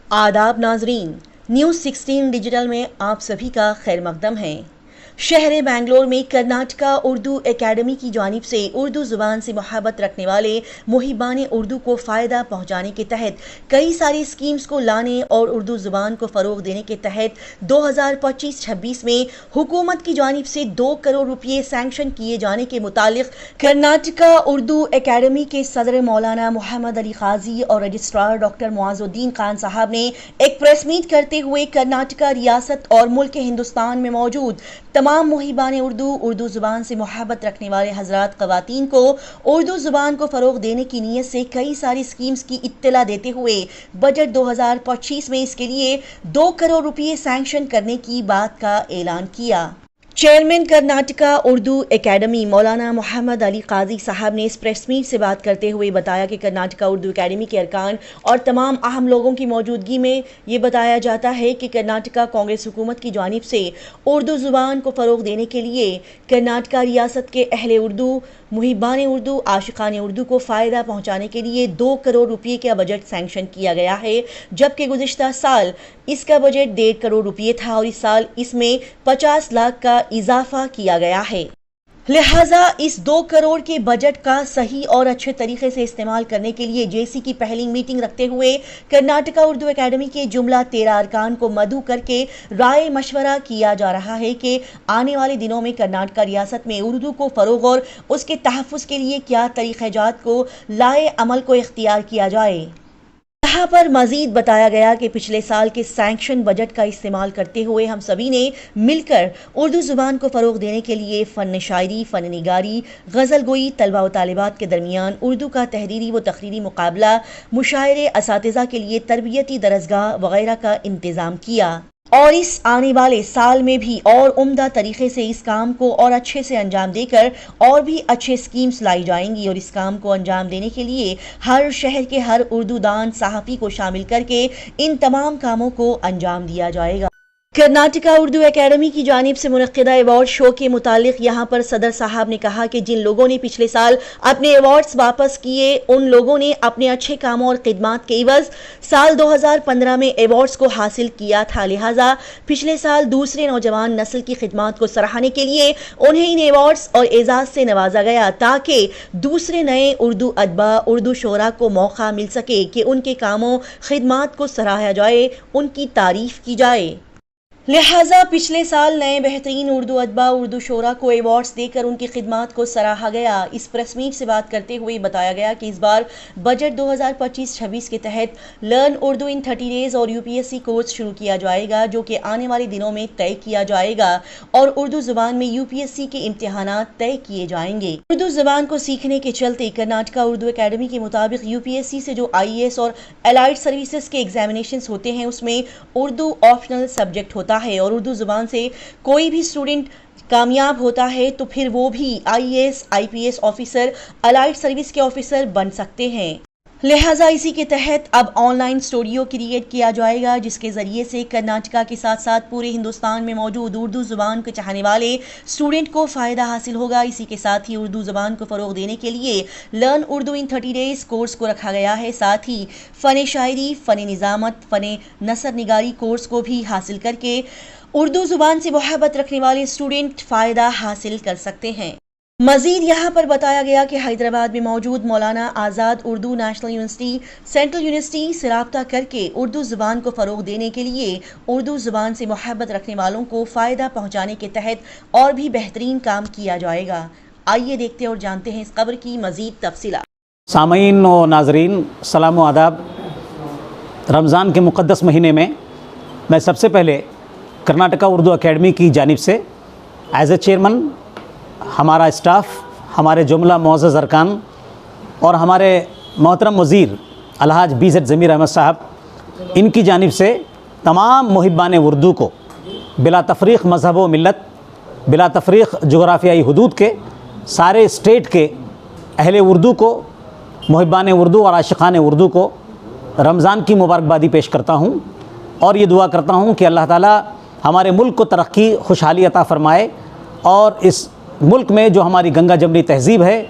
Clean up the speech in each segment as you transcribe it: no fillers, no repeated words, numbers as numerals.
आदाब नाजरीन, news 16 digital में आप सभी का खैर मकदम है। शहर बेंगलोर में कर्नाटका उर्दू एकेडमी की जानिब से उर्दू ज़ुबान से मोहब्बत रखने वाले मुहिबान उर्दू को फ़ायदा पहुँचाने के तहत कई सारी स्कीम्स को लाने और उर्दू ज़ुबान को फ़रोग देने के तहत 2025-26 में हुकूमत की जानिब से 2 करोड़ रुपये सैंक्शन किए जाने के मुतालिक कर्नाटका उर्दू एकेडमी के सदर मौलाना मोहम्मद अली काजी और रजिस्ट्रार डॉक्टर मुआजुद्दीन खान साहब ने एक प्रेस मीट करते हुए कर्नाटका रियासत और मुल्क हिंदुस्तान में मौजूद तमाम मुहिबान उर्दू ज़ुबान से मोहब्बत रखने वाले हज़रात ख़वातीन को उर्दू ज़ुबान को फ़रोग देने की नीयत से कई सारी स्कीम्स की इत्तला देते हुए बजट 2025 में इसके लिए 2 करोड़ रुपये सैंक्शन करने की बात का ऐलान किया। चेयरमैन कर्नाटका उर्दू एकेडमी मौलाना मोहम्मद अली काजी साहब ने इस प्रेस मीट से बात करते हुए बताया कि कर्नाटका उर्दू एकेडमी के अरकान और तमाम अहम लोगों की मौजूदगी में ये बताया जाता है कि कर्नाटका कांग्रेस हुकूमत की जानिब से उर्दू ज़ुबान को फ़रोग देने के लिए कर्नाटका रियासत के अहले उर्दू मुहिबान उर्दू आशिकान उर्दू को फ़ायदा पहुँचाने के लिए 2 करोड़ रुपये का बजट सैंक्शन किया गया है, जबकि गुज़िश्ता साल इसका बजट 1.5 करोड़ रुपये था और इस साल इसमें 50 लाख का इजाफा किया गया है। लिहाजा इस 2 करोड़ के बजट का सही और अच्छे तरीके से इस्तेमाल करने के लिए जेसी की पहली मीटिंग रखते हुए कर्नाटका उर्दू एकेडमी के जुमला 13 अरकान को मदऊ करके राय मशवरा किया जा रहा है कि आने वाले दिनों में कर्नाटका रियासत में उर्दू को फ़रोग और उसके तहफ़्फ़ुज़ के लिए क्या तरीक़ाजात को लाए अमल को इख्तियार किया जाए। यहाँ पर मजीद बताया गया कि पिछले साल के सैंक्शन बजट का इस्तेमाल करते हुए हम सभी ने मिलकर उर्दू ज़ुबान को फ़रोग देने के लिए फ़न शायरी, फ़न निगारी, गज़ल गोई, तलबा व तालिबात के दरमियान उर्दू का तहरीरी व तक़रीरी मुकाबला, मुशायरे, असातिज़ा के लिए तरबियती दरसगाह वगैरह का इंतज़ाम किया और इस आने वाले साल में भी और उम्दा तरीके से इस काम को और अच्छे से अंजाम देकर और भी अच्छे स्कीम्स लाई जाएंगी और इस काम को अंजाम देने के लिए हर शहर के हर उर्दू दान सहाफ़ी को शामिल करके इन तमाम कामों को अंजाम दिया जाएगा। कर्नाटका उर्दू एकेडमी की जानिब से मुनक्किदा अवार्ड शो के मुतालिक यहाँ पर सदर साहब ने कहा कि जिन लोगों ने पिछले साल अपने अवार्ड्स वापस किए उन लोगों ने अपने अच्छे कामों और खिदमात के इवज़ साल 2015 में अवार्ड्स को हासिल किया था। लिहाजा पिछले साल दूसरे नौजवान नस्ल की खिदमात को सराहने के लिए उन्हें इन अवार्ड्स और एजाज़ से नवाजा गया ताकि दूसरे नए उर्दू अदबा उर्दू शोरा को मौका मिल सके कि उनके कामों खिदमात को सराहा जाए, उनकी तारीफ़ की जाए। लिहाजा पिछले साल नए बेहतरीन उर्दू अदबा उर्दू शोरा को अवार्ड्स देकर उनकी खिदमात को सराहा गया। इस प्रेस मीट से बात करते हुए बताया गया कि इस बार बजट 2025-26 के तहत लर्न उर्दू इन 30 डेज़ और यूपीएससी कोर्स शुरू किया जाएगा, जो कि आने वाले दिनों में तय किया जाएगा और उर्दू ज़ुबान में यूपीएससी के इम्तिहानात तय किए जाएंगे। उर्दू ज़ुबान को सीखने के चलते कर्नाटका उर्दू एकेडमी के मुताबिक यूपीएससी से जो IAS और एलाइड सर्विसेज के एग्जामिनेशन होते हैं उसमें उर्दू ऑप्शनल सब्जेक्ट होता है और उर्दू ज़ुबान से कोई भी स्टूडेंट कामयाब होता है तो फिर वो भी IAS IPS officer allied service के ऑफिसर बन सकते हैं। लिहाजा इसी के तहत अब ऑनलाइन स्टूडियो क्रिएट किया जाएगा जिसके ज़रिए से कर्नाटका के साथ साथ पूरे हिंदुस्तान में मौजूद उर्दू ज़ुबान के चाहने वाले स्टूडेंट को फ़ायदा हासिल होगा। इसी के साथ ही उर्दू ज़ुबान को फ़रोग देने के लिए लर्न उर्दू इन 30 डेज़ कोर्स को रखा गया है। साथ ही फ़न शायरी, फ़न निज़ामत, फ़न नसर निगारी कोर्स को भी हासिल करके उर्दू ज़ुबान से मोहब्बत रखने वाले स्टूडेंट फ़ायदा हासिल कर सकते हैं। मजीद यहाँ पर बताया गया कि हैदराबाद में मौजूद Maulana Azad Urdu national university central university से रब्ता करके उर्दू ज़ुबान को फ़रोग देने के लिए उर्दू ज़ुबान से मोहब्बत रखने वालों को फ़ायदा पहुँचाने के तहत और भी बेहतरीन काम किया जाएगा। आइए देखते और जानते हैं इस खबर की मजीद तफसीलात। सामीन व नाज़रीन सलाम व आदाब। रमज़ान के मुक़द्दस महीने में मैं सबसे पहले कर्नाटका उर्दू एकेडमी की जानिब से एज़ ए चेयरमैन हमारा स्टाफ़, हमारे जुमला मुअज़्ज़ज़ अरकान और हमारे मोहतरम वज़ीर अलहाज BZ ज़मीर अहमद साहब, इनकी जानिब से तमाम मुहिबान उर्दू को बिला तफ़रीक़ मज़हब व मिल्लत, बिला तफ़रीक़ जोग्राफ़ियाई हुदूद के सारे स्टेट के अहले उर्दू को, मुहिबान उर्दू और आशिक़ान उर्दू को रमज़ान की मुबारकबादी पेश करता हूँ और ये दुआ करता हूँ कि अल्लाह ताला हमारे मुल्क को तरक्की खुशहाली अता फ़रमाए और इस मुल्क में जो हमारी गंगा जमनी तहज़ीब है,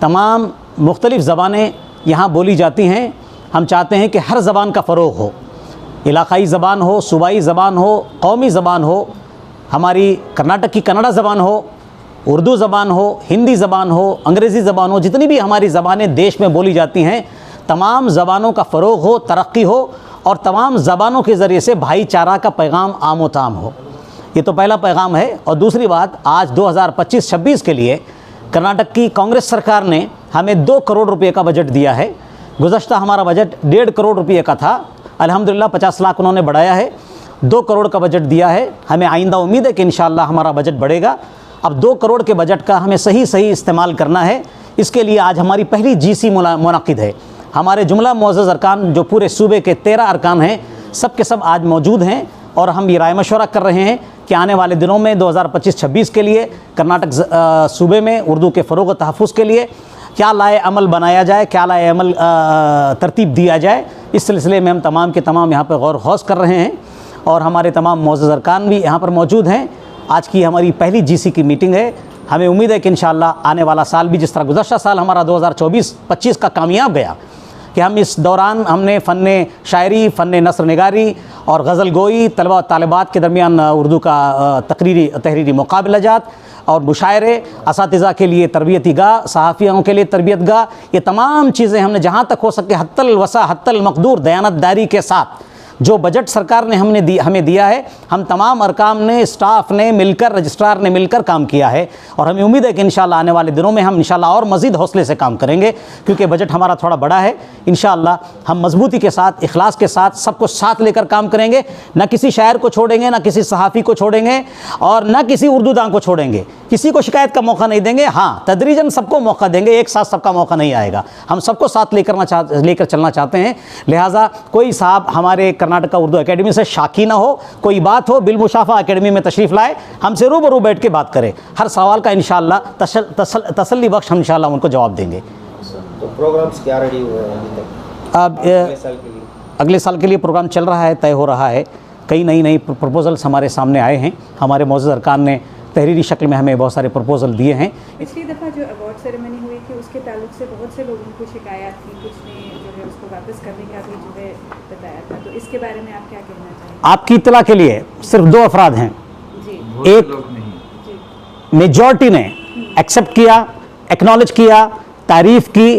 तमाम मुख्तलिफ़ ज़बानें यहाँ बोली जाती हैं, हम चाहते हैं कि हर ज़बान का फ़रोग़ हो। इलाकाई ज़बान हो, सूबाई ज़बान हो, कौमी ज़बान हो, हमारी कर्नाटक की कन्नड़ा ज़बान हो, उर्दू ज़बान हो, हिंदी ज़बान हो, अंग्रेज़ी ज़बान हो, जितनी भी हमारी ज़बानें देश में बोली जाती हैं, तमाम ज़बानों का फ़रोग़ हो, तरक्की हो और तमाम ज़बानों के ज़रिए से भाईचारा का पैगाम आमो ताम हो। ये तो पहला पैगाम है। और दूसरी बात, आज 2025-26 के लिए कर्नाटक की कांग्रेस सरकार ने हमें 2 करोड़ रुपये का बजट दिया है। गुज़श्ता हमारा बजट 1.5 करोड़ रुपये का था, अल्हम्दुलिल्लाह 50 लाख उन्होंने बढ़ाया है, 2 करोड़ का बजट दिया है। हमें आइंदा उम्मीद है कि इंशाअल्लाह हमारा बजट बढ़ेगा। अब 2 करोड़ के बजट का हमें सही इस्तेमाल करना है। इसके लिए आज हमारी पहली GC मुनाकिद है। हमारे जुमला मुअज़्ज़ज़ अरकान जो पूरे सूबे के 13 अरकान हैं, सब के सब आज मौजूद हैं और हम ये राय मशवरा कर रहे हैं कि आने वाले दिनों में 2025-26 के लिए कर्नाटक सूबे में उर्दू के फ़रोग़ व तहफ़्फ़ुज़ के लिए क्या लाए अमल बनाया जाए, क्या लाए अमल तरतीब दिया जाए। इस सिलसिले में हम तमाम के तमाम यहाँ पर गौर खौज़ कर रहे हैं और हमारे तमाम मुअज़्ज़ज़ अरकान भी यहाँ पर मौजूद हैं। आज की हमारी पहली GC की मीटिंग है। हमें उम्मीद है कि इंशाअल्लाह आने वाला साल भी जिस तरह गुज़श्ता साल हमारा 2024-25 का कामयाब गया कि हम इस दौरान हमने फ़न शायरी, फ़न नस्र निगारी और गज़ल गोई, तलबा व तालिबात के दरमियान उर्दू का तहरीरी मुकाबलाजात और मुशायरे, असातिज़ा के लिए तरबियती गाह, सहाफ़ियों के लिए तरबियत गाह, ये तमाम चीज़ें हमने जहाँ तक हो सके हत्तल वसा हत्तल मक़दूर दयानतदारी के साथ जो बजट सरकार ने हमें दिया है, हम तमाम अरकाम ने, स्टाफ ने मिलकर, रजिस्ट्रार ने मिलकर काम किया है और हमें उम्मीद है कि इंशाअल्लाह आने वाले दिनों में हम इंशाअल्लाह और मज़ीद हौसले से काम करेंगे क्योंकि बजट हमारा थोड़ा बड़ा है। इंशाअल्लाह हम मजबूती के साथ, इखलास के साथ सबको साथ लेकर काम करेंगे। न किसी शायर को छोड़ेंगे, न किसी सहाफ़ी को छोड़ेंगे और न किसी उर्दूदां को छोड़ेंगे। किसी को शिकायत का मौका नहीं देंगे। हाँ, तदरीजन सबको मौका देंगे, एक साथ सबका मौका नहीं आएगा। हम सबको साथ लेकर चलना चाहते हैं। लिहाजा कोई साहब हमारे कर्नाटक उर्दू एकेडमी से शाकी ना हो, कोई बात हो बिलमुशाफा एकेडमी में तशरीफ़ लाए, हमसे रूबरू बैठ के बात करें। हर सवाल का इंशाअल्लाह तसल्ली बख्श हम इंशाअल्लाह उनको जवाब देंगे। तो प्रोग्राम्स क्या रेडी हुए हैं अभी तक? अब अगले साल के लिए प्रोग्राम चल रहा है, तय हो रहा है। कई नई प्रपोजल्स हमारे सामने आए हैं। हमारे मुअज़्ज़ज़ अरकान ने तहरीरी शक्ल में हमें बहुत सारे प्रपोजल दिए हैं। पिछली दफ़ा जो अवार्ड सेरेमनी हुई थी उसके ताल्लुक से बहुत से लोगों को शिकायत थी, कुछ ने जो है उसको वापस करने का भी जो है बताया था, तो इसके बारे में आप क्या कहना चाहेंगे? आपकी इत्तला के लिए सिर्फ 2 अफराद हैं जी। एक मेजॉरिटी ने एक्सेप्ट किया, एक्नॉलेज किया, तारीफ़ की,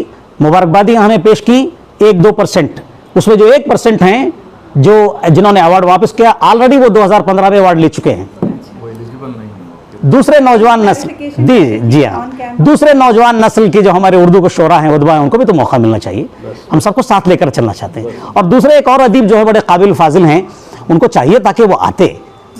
मुबारकबादियाँ हमें पेश की। 1-2% उसमें जो 1% हैं जो जिन्होंने अवार्ड वापस किया, ऑलरेडी वो 2015 में अवार्ड ले चुके हैं। दूसरे नौजवान नस्ल जी हाँ, दूसरे नौजवान नस्ल की जो हमारे उर्दू के शोरा हैं, उदबा हैं, उनको भी तो मौका मिलना चाहिए। हम सबको साथ लेकर चलना चाहते हैं। और दूसरे एक और अदीब जो है बड़े काबिल फाजिल हैं, उनको चाहिए ताकि वो आते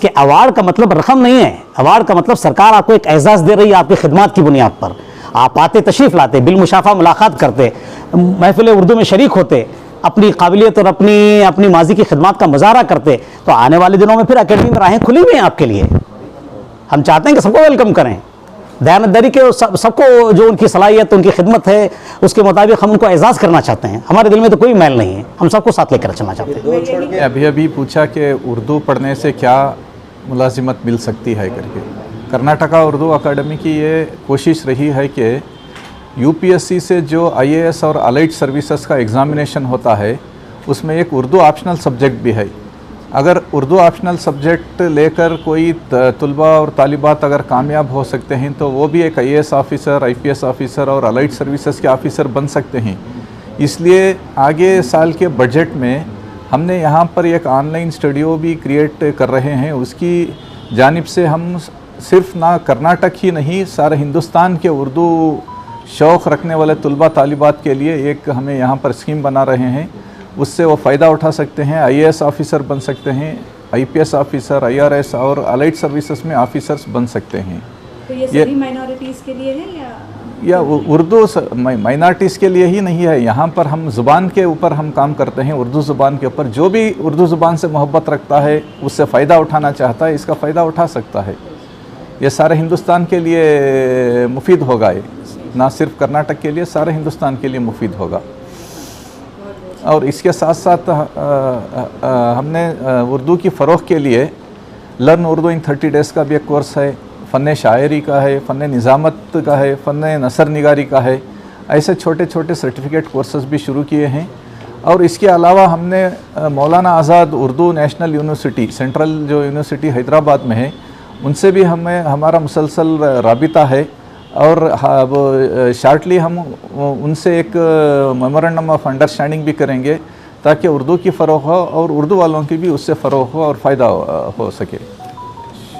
कि अवार्ड का मतलब रकम नहीं है। अवार्ड का मतलब सरकार आपको एक एजाज़ दे रही है आपकी खिदमत की बुनियाद पर। आप आते, तशरीफ़ लाते, बिलमुशाफा मुलाकात करते, महफिल उर्दू में शरीक होते, अपनी काबिलियत और अपनी माजी की खिदमत का मुजाहरा करते, तो आने वाले दिनों में फिर अकेडमी में राहें खुली हुई हैं आपके लिए। हम चाहते हैं कि सबको वेलकम करें। दयानतदारी के सबको जो उनकी सलाहियत, उनकी खिदमत है, उसके मुताबिक हम उनको एजाज़ करना चाहते हैं। हमारे दिल में तो कोई मैल नहीं है, हम सबको साथ लेकर चलना चाहते हैं। अभी पूछा कि उर्दू पढ़ने से क्या मुलाजिमत मिल सकती है करके। कर्नाटका उर्दू अकादमी की ये कोशिश रही है कि UPSC से जो IAS और अलाइड सर्विसेज का एग्ज़ामिनेशन होता है उसमें एक उर्दू ऑप्शनल सब्जेक्ट भी है। अगर उर्दू ऑप्शनल सब्जेक्ट लेकर कोई तलबा और तालिबात अगर कामयाब हो सकते हैं तो वो भी एक IAS ऑफ़िसर, IPS ऑफ़िसर और अलाइड सर्विसेज के ऑफ़िसर बन सकते हैं। इसलिए आगे साल के बजट में हमने यहाँ पर एक ऑनलाइन स्टूडियो भी क्रिएट कर रहे हैं। उसकी जानिब से हम सिर्फ ना कर्नाटक ही नहीं, सारे हिंदुस्तान के उर्दू शौक़ रखने वाले तलबा तालिबात के लिए एक हमें यहाँ पर स्कीम बना रहे हैं। उससे वो फ़ायदा उठा सकते हैं, IAS ऑफ़िसर बन सकते हैं, IPS ऑफ़िसर, IRS और अलाइड सर्विसेज में ऑफ़िसर्स बन सकते हैं। तो ये सभी माइनॉरिटीज़ के लिए है या उर्दू माइनॉरिटीज़ के लिए ही नहीं है। यहाँ पर हम ज़ुबान के ऊपर हम काम करते हैं, उर्दू ज़ुबान के ऊपर। जो भी उर्दू ज़ुबान से मोहब्बत रखता है, उससे फ़ायदा उठाना चाहता है, इसका फ़ायदा उठा सकता है। ये सारे हिंदुस्तान के लिए मुफीद होगा, ये ना सिर्फ कर्नाटक के लिए, सारे हिंदुस्तान के लिए मुफीद होगा। और इसके साथ साथ हमने उर्दू की फ़रोग़ के लिए लर्न उर्दू इन 30 डेज़ का भी एक कोर्स है। फ़न शायरी का है, फ़न निज़ामत का है, फ़न नसर निगारी का है। ऐसे छोटे छोटे सर्टिफिकेट कोर्सेज़ भी शुरू किए हैं। और इसके अलावा हमने मौलाना Azad Urdu national university, central जो यूनिवर्सिटी हैदराबाद में है, उनसे भी हमारा मुसलसल राबिता है और वो शार्टली हम उनसे एक मेमोरेंडम ऑफ अंडरस्टैंडिंग भी करेंगे ताकि उर्दू की फ़रोग़ हो और उर्दू वालों की भी उससे फ़रोग़ हो और फ़ायदा हो सके।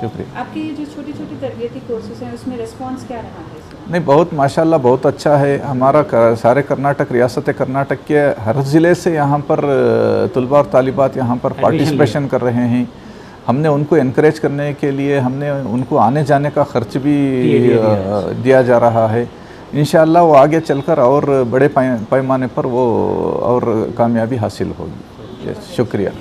शुक्रिया। आपके ये जो छोटी छोटी तरबियती कोर्सेज हैं उसमें रिस्पांस क्या रहा है इसमें? नहीं, बहुत माशाल्लाह बहुत अच्छा है। हमारा सारे कर्नाटक, रियासत कर्नाटक के हर ज़िले से यहाँ पर तलबा और तालिबात यहाँ पर पार्टिसिपेशन कर रहे हैं। हमने उनको इनकरेज करने के लिए हमने उनको आने जाने का ख़र्च भी दिया जा रहा है। इंशाअल्लाह वो आगे चलकर और बड़े पैमाने पर वो और कामयाबी हासिल होगी। शुक्रिया।